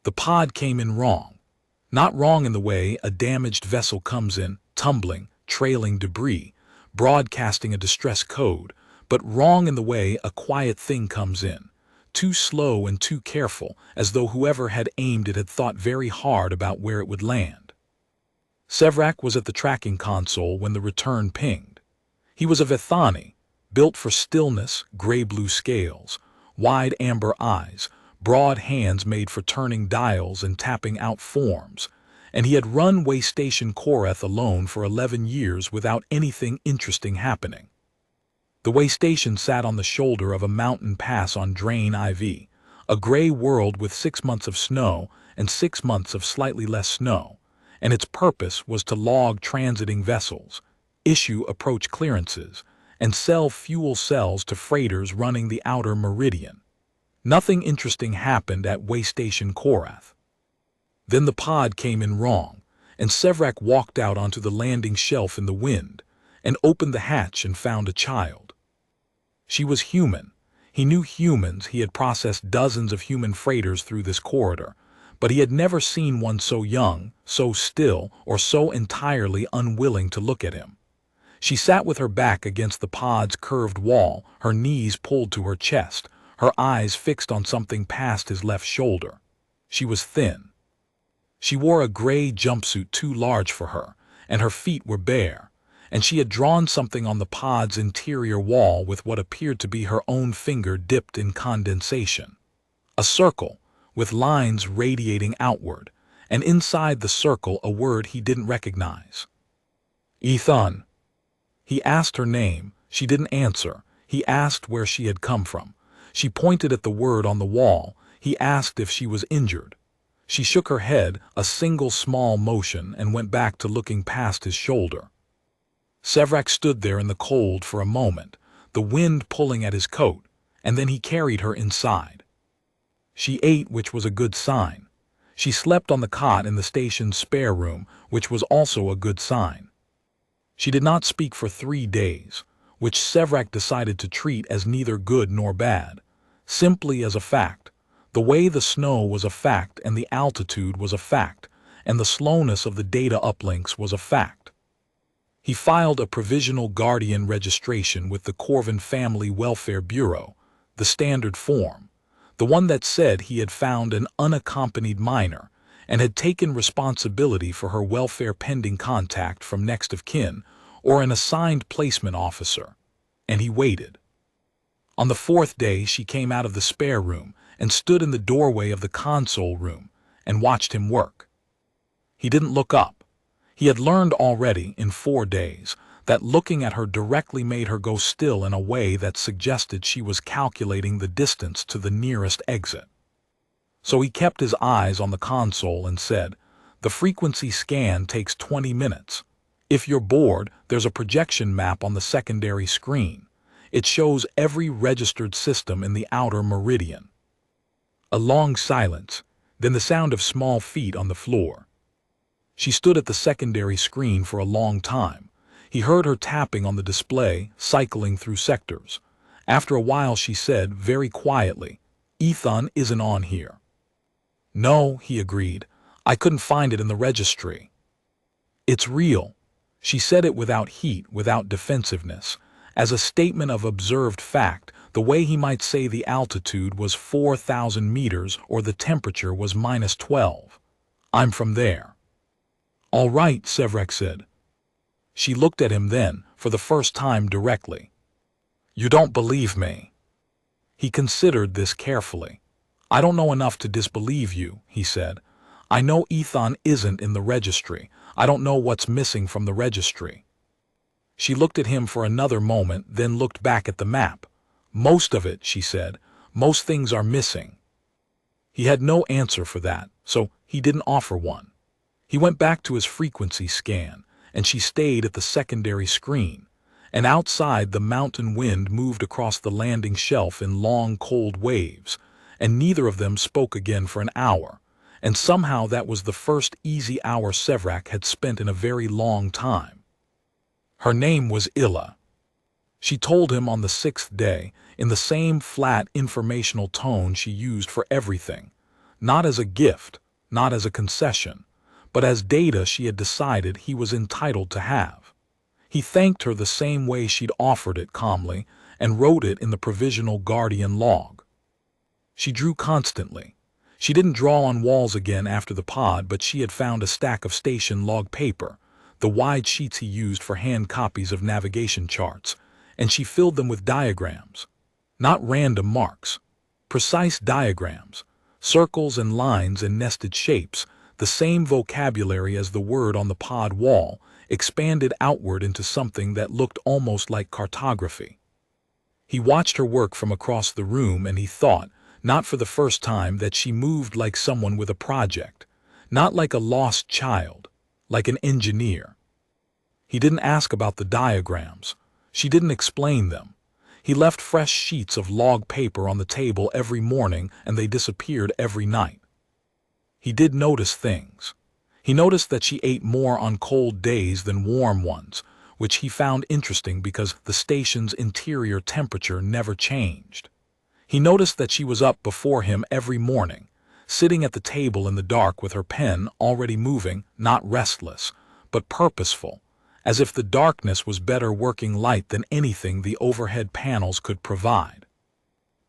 The pod came in wrong. Not wrong in the way a damaged vessel comes in, tumbling, trailing debris, broadcasting a distress code, but wrong in the way a quiet thing comes in, too slow and too careful, as though whoever had aimed it had thought very hard about where it would land. Sevrak was at the tracking console when the return pinged. He was a Vethani, built for stillness, gray-blue scales, wide amber eyes, broad hands made for turning dials and tapping out forms, and he had run Waystation Korrath alone for 11 years without anything interesting happening. The Waystation sat on the shoulder of a mountain pass on Drain IV, a gray world with 6 months of snow and 6 months of slightly less snow, and its purpose was to log transiting vessels, issue approach clearances, and sell fuel cells to freighters running the outer meridian. Nothing interesting happened at Waystation Korrath. Then the pod came in wrong, and Sevrak walked out onto the landing shelf in the wind and opened the hatch and found a child. She was human. He knew humans. He had processed dozens of human freighters through this corridor, but he had never seen one so young, so still, or so entirely unwilling to look at him. She sat with her back against the pod's curved wall, her knees pulled to her chest, her eyes fixed on something past his left shoulder. She was thin. She wore a gray jumpsuit too large for her, and her feet were bare, and she had drawn something on the pod's interior wall with what appeared to be her own finger dipped in condensation. A circle, with lines radiating outward, and inside the circle a word he didn't recognize. Ethan. He asked her name. She didn't answer. He asked where she had come from. She pointed at the word on the wall. He asked if she was injured. She shook her head, a single small motion, and went back to looking past his shoulder. Sevrak stood there in the cold for a moment, the wind pulling at his coat, and then he carried her inside. She ate, which was a good sign. She slept on the cot in the station's spare room, which was also a good sign. She did not speak for 3 days, which Sevrak decided to treat as neither good nor bad, simply as a fact. The way the snow was a fact, and the altitude was a fact, and the slowness of the data uplinks was a fact. He filed a provisional guardian registration with the Corven Family Welfare Bureau, the standard form, the one that said he had found an unaccompanied minor and had taken responsibility for her welfare pending contact from next of kin or an assigned placement officer, and he waited. On the 4th day she came out of the spare room and stood in the doorway of the console room and watched him work. He didn't look up. He had learned already in 4 days that looking at her directly made her go still in a way that suggested she was calculating the distance to the nearest exit. So he kept his eyes on the console and said, "The frequency scan takes 20 minutes. If you're bored, there's a projection map on the secondary screen. It shows every registered system in the outer meridian." A long silence, then the sound of small feet on the floor. She stood at the secondary screen for a long time. He heard her tapping on the display, cycling through sectors. After a while she said, very quietly, "Ethan isn't on here." "No," he agreed. "I couldn't find it in the registry." "It's real." She said it without heat, without defensiveness, as a statement of observed fact, the way he might say the altitude was 4,000 meters or the temperature was -12. "I'm from there." "All right," Sevrak said. She looked at him then, for the first time directly. "You don't believe me." He considered this carefully. "I don't know enough to disbelieve you," he said. "I know Ethan isn't in the registry. I don't know what's missing from the registry." She looked at him for another moment, then looked back at the map. "Most of it," she said. "Most things are missing." He had no answer for that, so he didn't offer one. He went back to his frequency scan, and she stayed at the secondary screen, and outside the mountain wind moved across the landing shelf in long cold waves, and neither of them spoke again for an hour, and somehow that was the first easy hour Sevrak had spent in a very long time. Her name was Illa. She told him on the 6th day, in the same flat informational tone she used for everything. not as a gift, not as a concession, but as data she had decided he was entitled to have. He thanked her the same way she'd offered it calmly and wrote it in the provisional guardian log. She drew constantly. She didn't draw on walls again after the pod, but she had found a stack of station log paper, the wide sheets he used for hand copies of navigation charts, and she filled them with diagrams. Not random marks. Precise diagrams. Circles and lines and nested shapes, the same vocabulary as the word on the pod wall, expanded outward into something that looked almost like cartography. He watched her work from across the room and he thought, not for the first time, that she moved like someone with a project, not like a lost child, like an engineer. He didn't ask about the diagrams. She didn't explain them. He left fresh sheets of log paper on the table every morning and they disappeared every night. He did notice things. He noticed that she ate more on cold days than warm ones, which he found interesting because the station's interior temperature never changed. He noticed that she was up before him every morning, sitting at the table in the dark with her pen already moving, not restless, but purposeful, as if the darkness was better working light than anything the overhead panels could provide.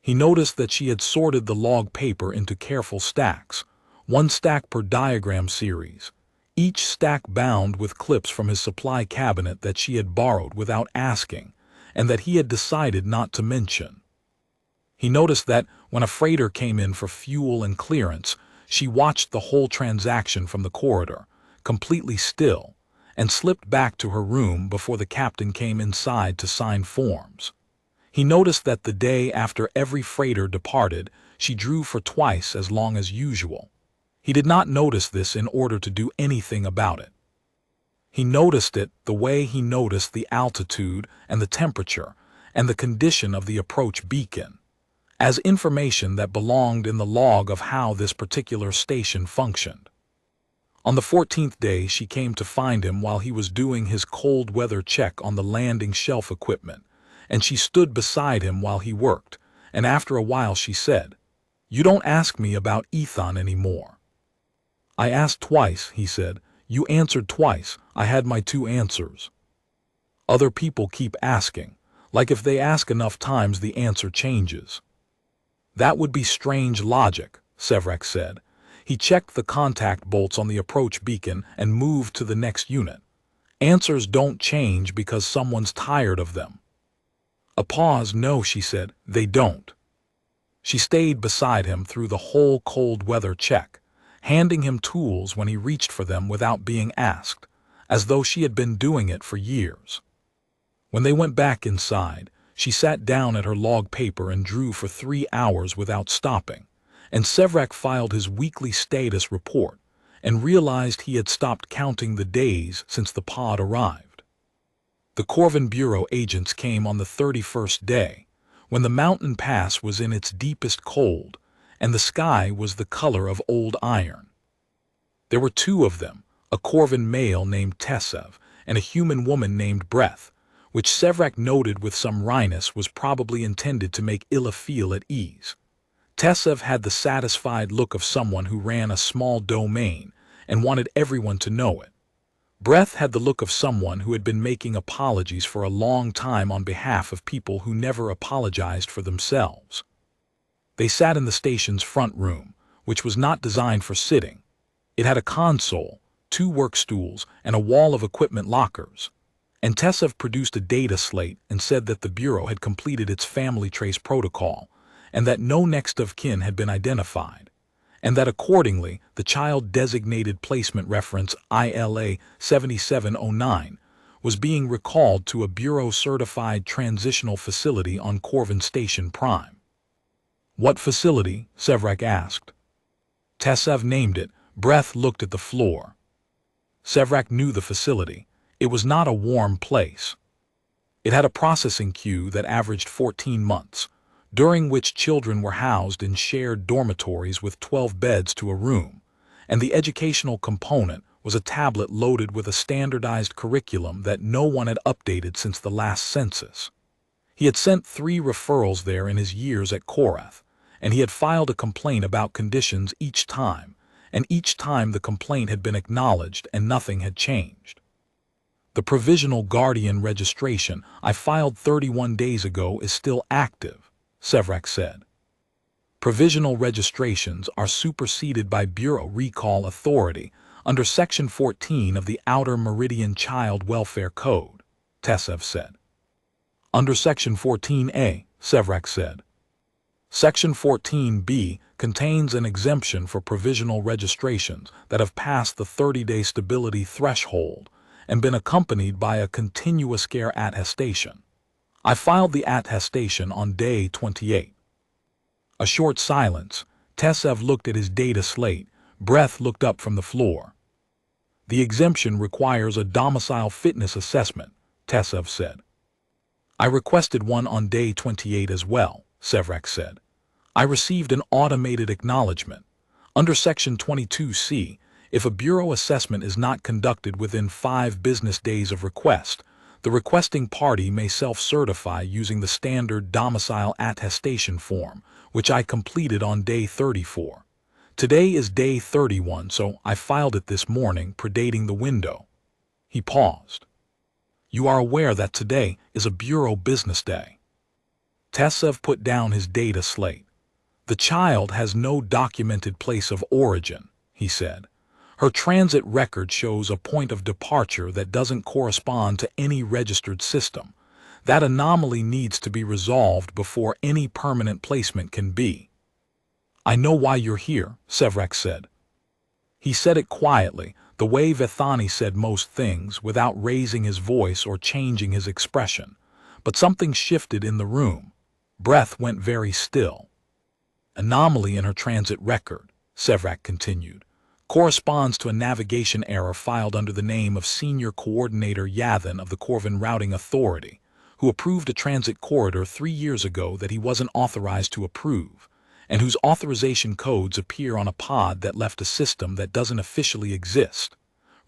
He noticed that she had sorted the log paper into careful stacks, one stack per diagram series, each stack bound with clips from his supply cabinet that she had borrowed without asking, and that he had decided not to mention. He noticed that, when a freighter came in for fuel and clearance, she watched the whole transaction from the corridor, completely still, and slipped back to her room before the captain came inside to sign forms. He noticed that the day after every freighter departed, she drew for twice as long as usual. He did not notice this in order to do anything about it. He noticed it the way he noticed the altitude and the temperature and the condition of the approach beacon, as information that belonged in the log of how this particular station functioned. On the 14th day, she came to find him while he was doing his cold weather check on the landing shelf equipment, and she stood beside him while he worked, and after a while she said, "You don't ask me about Ethan anymore." "I asked twice," he said. "You answered twice. I had my 2 answers." Other people keep asking, like if they ask enough times the answer changes. "That would be strange logic," Sevrak said. He checked the contact bolts on the approach beacon and moved to the next unit. "Answers don't change because someone's tired of them." A pause. "No," she said, "they don't." She stayed beside him through the whole cold weather check, handing him tools when he reached for them without being asked, as though she had been doing it for years. When they went back inside, she sat down at her log paper and drew for 3 hours without stopping, and Sevrak filed his weekly status report and realized he had stopped counting the days since the pod arrived. The Corven Bureau agents came on the 31st day, when the mountain pass was in its deepest cold and the sky was the color of old iron. There were 2 of them, a Corven male named Tessev and a human woman named Breath, which Sevrak noted with some wryness was probably intended to make Illa feel at ease. Tessev had the satisfied look of someone who ran a small domain and wanted everyone to know it. Breath had the look of someone who had been making apologies for a long time on behalf of people who never apologized for themselves. They sat in the station's front room, which was not designed for sitting. It had a console, 2 work stools, and a wall of equipment lockers. And Tessev produced a data slate and said that the Bureau had completed its family trace protocol, and that no next of kin had been identified, and that accordingly the child-designated placement reference ILA 7709 was being recalled to a Bureau-certified transitional facility on Corven Station Prime. "What facility?" Sevrak asked. Tessev named it. Breath looked at the floor. Sevrak knew the facility. It was not a warm place. It had a processing queue that averaged 14 months, during which children were housed in shared dormitories with 12 beds to a room, and the educational component was a tablet loaded with a standardized curriculum that no one had updated since the last census. He had sent 3 referrals there in his years at Korrath, and he had filed a complaint about conditions each time, and each time the complaint had been acknowledged and nothing had changed. The provisional guardian registration I filed 31 days ago is still active, Sevrak said. Provisional registrations are superseded by Bureau Recall Authority under Section 14 of the Outer Meridian Child Welfare Code, Tessev said. Under Section 14A, Sevrak said. Section 14B contains an exemption for provisional registrations that have passed the 30-day stability threshold and been accompanied by a continuous care attestation. I filed the attestation on day 28. A short silence. Tessev looked at his data slate. Breath looked up from the floor. The exemption requires a domicile fitness assessment, Tessev said. I requested one on day 28 as well, Sevrak said. I received an automated acknowledgement. Under Section 22C, if a Bureau assessment is not conducted within 5 business days of request, the requesting party may self-certify using the standard domicile attestation form, which I completed on day 34. Today is day 31, so I filed it this morning, predating the window. He paused. You are aware that today is a Bureau business day. Tessev put down his data slate. The child has no documented place of origin, he said. Her transit record shows a point of departure that doesn't correspond to any registered system. That anomaly needs to be resolved before any permanent placement can be. I know why you're here, Sevrak said. He said it quietly, the way Vethani said most things, without raising his voice or changing his expression. But something shifted in the room. Breath went very still. Anomaly in her transit record, Sevrak continued, corresponds to a navigation error filed under the name of Senior Coordinator Yathan of the Corven Routing Authority, who approved a transit corridor 3 years ago that he wasn't authorized to approve, and whose authorization codes appear on a pod that left a system that doesn't officially exist.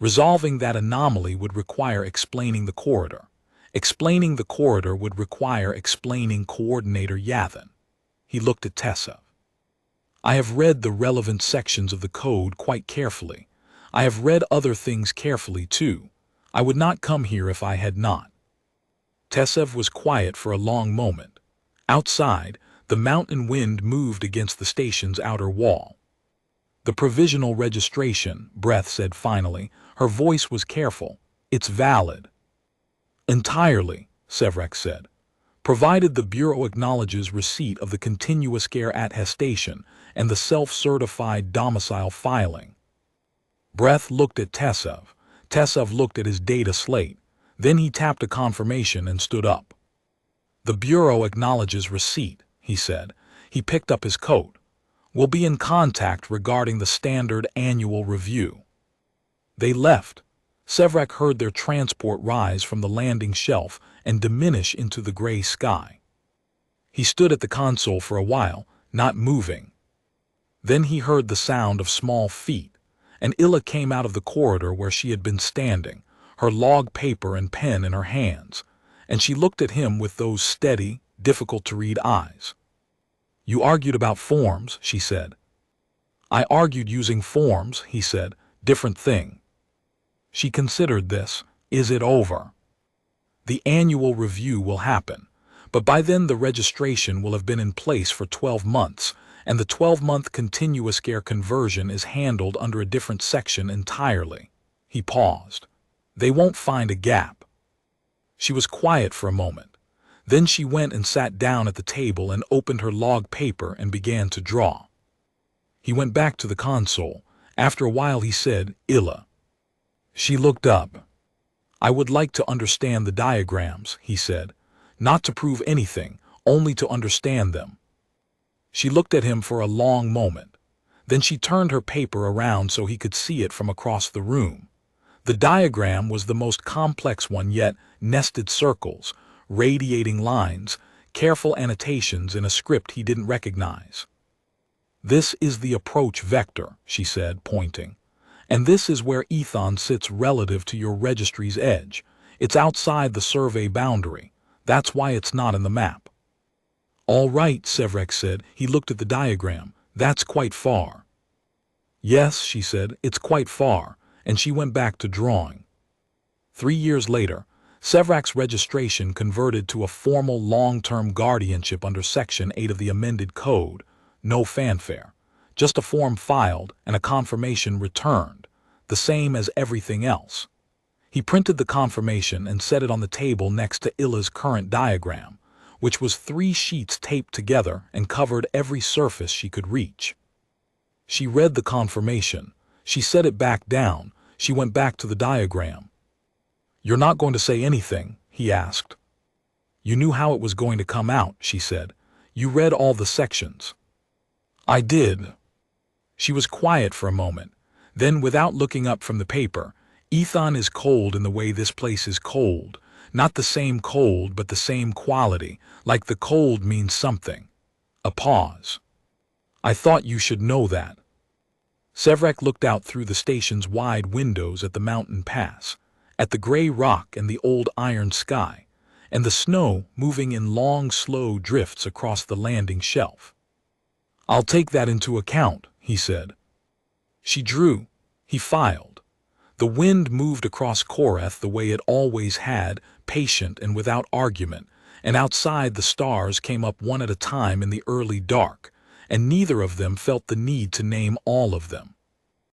Resolving that anomaly would require explaining the corridor. Explaining the corridor would require explaining Coordinator Yathan. He looked at Tessev. I have read the relevant sections of the code quite carefully. I have read other things carefully too. I would not come here if I had not. Tessev was quiet for a long moment. Outside, the mountain wind moved against the station's outer wall. The provisional registration, Breath said finally. Her voice was careful. It's valid. Entirely, Sevrak said, provided the Bureau acknowledges receipt of the continuous care attestation and the self-certified domicile filing. Breath looked at Tessev. Tessev looked at his data slate. Then he tapped a confirmation and stood up. The Bureau acknowledges receipt, he said. He picked up his coat. We'll be in contact regarding the standard annual review. They left. Sevrak heard their transport rise from the landing shelf and diminish into the gray sky. He stood at the console for a while, not moving. Then he heard the sound of small feet, and Illa came out of the corridor where she had been standing, her log paper and pen in her hands, and she looked at him with those steady, difficult-to-read eyes. You argued about forms, she said. I argued using forms, he said. Different thing. She considered this. Is it over? The annual review will happen, but by then the registration will have been in place for 12 months, and the 12-month continuous care conversion is handled under a different section entirely. He paused. They won't find a gap. She was quiet for a moment. Then she went and sat down at the table and opened her log paper and began to draw. He went back to the console. After a while he said, Illa. She looked up. I would like to understand the diagrams, he said. Not to prove anything, only to understand them. She looked at him for a long moment. Then she turned her paper around so he could see it from across the room. The diagram was the most complex one yet, nested circles, radiating lines, careful annotations in a script he didn't recognize. This is the approach vector, she said, pointing. And this is where Ethon sits relative to your registry's edge. It's outside the survey boundary. That's why it's not in the map. All right, Sevrak said. He looked at the diagram. That's quite far. Yes, she said, it's quite far, and she went back to drawing. 3 years later, Sevrak's registration converted to a formal long-term guardianship under Section 8 of the amended code. No fanfare. Just a form filed and a confirmation returned, the same as everything else. He printed the confirmation and set it on the table next to Illa's current diagram, which was 3 sheets taped together and covered every surface she could reach. She read the confirmation. She set it back down. She went back to the diagram. "You're not going to say anything?" he asked. "You knew how it was going to come out," she said. "You read all the sections." "I did." She was quiet for a moment. Then, without looking up from the paper, "Ethan is cold in the way this place is cold. Not the same cold, but the same quality, like the cold means something." A pause. "I thought you should know that." Sevrak looked out through the station's wide windows at the mountain pass, at the gray rock and the old iron sky, and the snow moving in long, slow drifts across the landing shelf. "I'll take that into account," he said. She drew. He filed. The wind moved across Korrath the way it always had, patient and without argument, and outside the stars came up one at a time in the early dark, and neither of them felt the need to name all of them.